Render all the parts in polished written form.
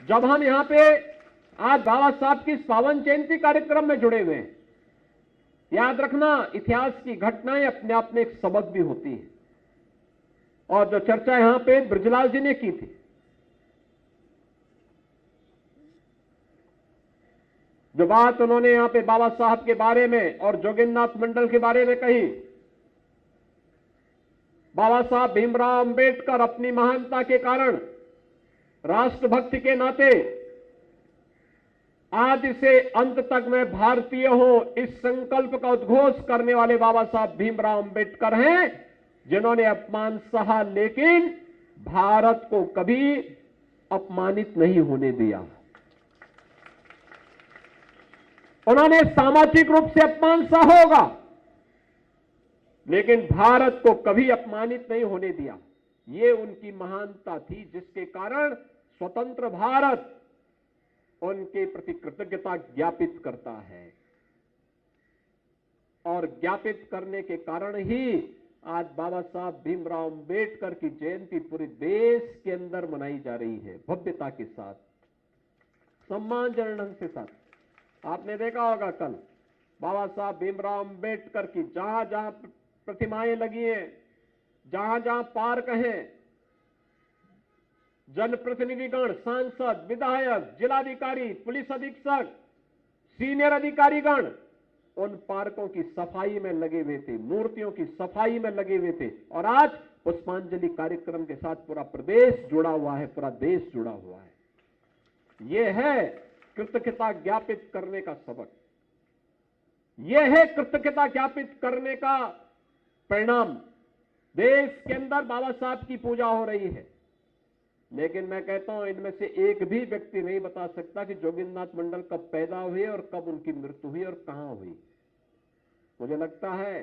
जब हम यहां पे आज बाबा साहब की पावन जयंती कार्यक्रम में जुड़े हुए हैं, याद रखना इतिहास की घटनाएं अपने आप में एक सबक भी होती है। और जो चर्चा यहां पे ब्रजलाल जी ने की थी, जो बात उन्होंने यहां पे बाबा साहब के बारे में और जोगिंद्रनाथ मंडल के बारे में कही, बाबा साहब भीमराव अंबेडकर अपनी महानता के कारण, राष्ट्रभक्ति के नाते आज से अंत तक मैं भारतीय हूं इस संकल्प का उद्घोष करने वाले बाबा साहब भीमराव अंबेडकर हैं, जिन्होंने अपमान सहा लेकिन भारत को कभी अपमानित नहीं होने दिया। उन्होंने सामाजिक रूप से अपमान सहा होगा, लेकिन भारत को कभी अपमानित नहीं होने दिया। ये उनकी महानता थी, जिसके कारण स्वतंत्र भारत उनके प्रति कृतज्ञता ज्ञापित करता है। और ज्ञापित करने के कारण ही आज बाबा साहब भीमराव अंबेडकर की जयंती पूरे देश के अंदर मनाई जा रही है, भव्यता के साथ, सम्मानजनक ढंग के साथ। आपने देखा होगा कल बाबा साहब भीमराव अंबेडकर की जहां जहां प्रतिमाएं लगी हैं, जहां जहां पार्क हैं, जनप्रतिनिधिगण, सांसद, विधायक, जिलाधिकारी, पुलिस अधीक्षक, सीनियर अधिकारीगण उन पार्कों की सफाई में लगे हुए थे, मूर्तियों की सफाई में लगे हुए थे। और आज पुष्पांजलि कार्यक्रम के साथ पूरा प्रदेश जुड़ा हुआ है, पूरा देश जुड़ा हुआ है। यह है कृतज्ञता ज्ञापित करने का सबक, यह है कृतज्ञता ज्ञापित करने का परिणाम। देश के अंदर बाबा साहब की पूजा हो रही है, लेकिन मैं कहता हूं इनमें से एक भी व्यक्ति नहीं बता सकता कि जोगिंद्रनाथ मंडल कब पैदा हुए और कब उनकी मृत्यु हुई और कहां हुई। मुझे लगता है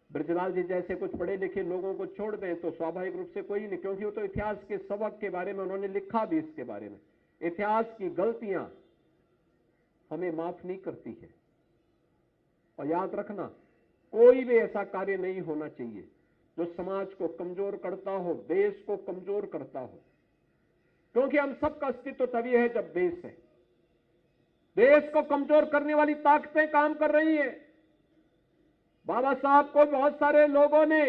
ब्रजलाल जी जैसे कुछ पढ़े लिखे लोगों को छोड़ दें तो स्वाभाविक रूप से कोई नहीं, क्योंकि वो तो इतिहास के सबक के बारे में उन्होंने लिखा भी, इसके बारे में। इतिहास की गलतियां हमें माफ नहीं करती है। और याद रखना, कोई भी ऐसा कार्य नहीं होना चाहिए जो समाज को कमजोर करता हो, देश को कमजोर करता हो, क्योंकि हम सबका अस्तित्व तभी है जब देश है। देश को कमजोर करने वाली ताकतें काम कर रही हैं। बाबा साहब को बहुत सारे लोगों ने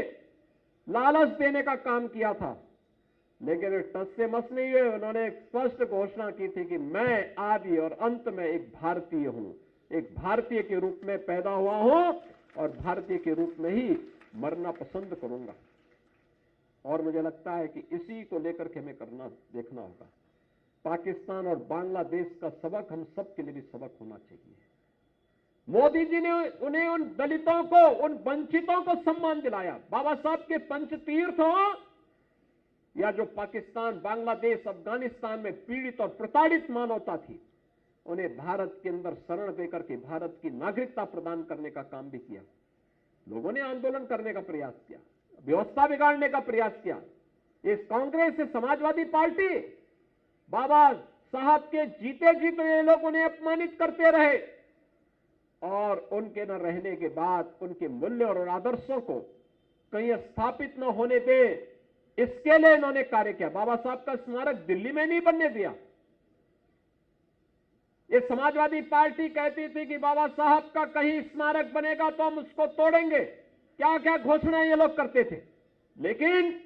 लालच देने का काम किया था, लेकिन वे टस से मस नहीं हुए। उन्होंने एक स्पष्ट घोषणा की थी कि मैं आदि और अंत में एक भारतीय हूं, एक भारतीय के रूप में पैदा हुआ हूं और भारतीय के रूप में ही मरना पसंद करूंगा। और मुझे लगता है कि इसी को लेकर के हमें देखना होगा। पाकिस्तान और बांग्लादेश का सबक हम सब के लिए भी सबक होना चाहिए। मोदी जी ने उन्हें, उन दलितों को, उन वंचितों को सम्मान दिलाया। बाबा साहब के पंचतीर्थ हो या जो पाकिस्तान, बांग्लादेश, अफगानिस्तान में पीड़ित और प्रताड़ित मानवता थी, उन्हें भारत के अंदर शरण देकर के भारत की नागरिकता प्रदान करने का काम भी किया। लोगों ने आंदोलन करने का प्रयास किया, व्यवस्था बिगाड़ने का प्रयास किया। इस कांग्रेस से समाजवादी पार्टी, बाबा साहब के जीते जी तो ये लोग उन्हें अपमानित करते रहे, और उनके न रहने के बाद उनके मूल्य और आदर्शों को कहीं स्थापित न होने दे, इसके लिए इन्होंने कार्य किया। बाबा साहब का स्मारक दिल्ली में नहीं बनने दिया। ये समाजवादी पार्टी कहती थी कि बाबा साहब का कहीं स्मारक बनेगा तो हम उसको तोड़ेंगे, क्या क्या घोषणाएं ये लोग करते थे। लेकिन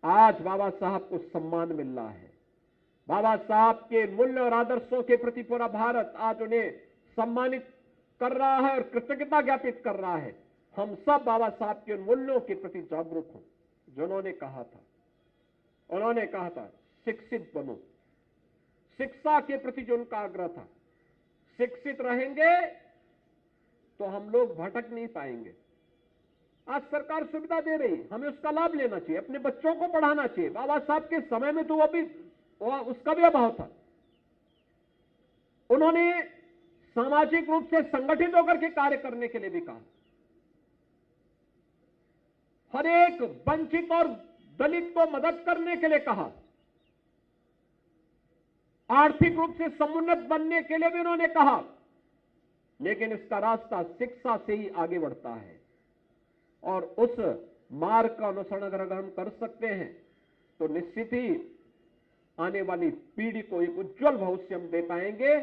आज बाबा साहब को सम्मान मिल रहा है। बाबा साहब के मूल्य और आदर्शों के प्रति पूरा भारत आज उन्हें सम्मानित कर रहा है और कृतज्ञता ज्ञापित कर रहा है। हम सब बाबा साहब के मूल्यों के प्रति जागरूक हों। जो उन्होंने कहा था शिक्षित बनो, शिक्षा के प्रति जो उनका आग्रह था, शिक्षित रहेंगे तो हम लोग भटक नहीं पाएंगे। आज सरकार सुविधा दे रही, हमें उसका लाभ लेना चाहिए, अपने बच्चों को पढ़ाना चाहिए। बाबा साहब के समय में तो उसका भी अभाव था। उन्होंने सामाजिक रूप से संगठित होकर के कार्य करने के लिए भी कहा। हर एक वंचित और दलित को मदद करने के लिए कहा। आर्थिक रूप से समुन्नत बनने के लिए भी उन्होंने कहा। लेकिन इसका रास्ता शिक्षा से ही आगे बढ़ता है, और उस मार्ग का अनुसरण अगर हम कर सकते हैं तो निश्चित ही आने वाली पीढ़ी को एक उज्जवल भविष्य हम दे पाएंगे।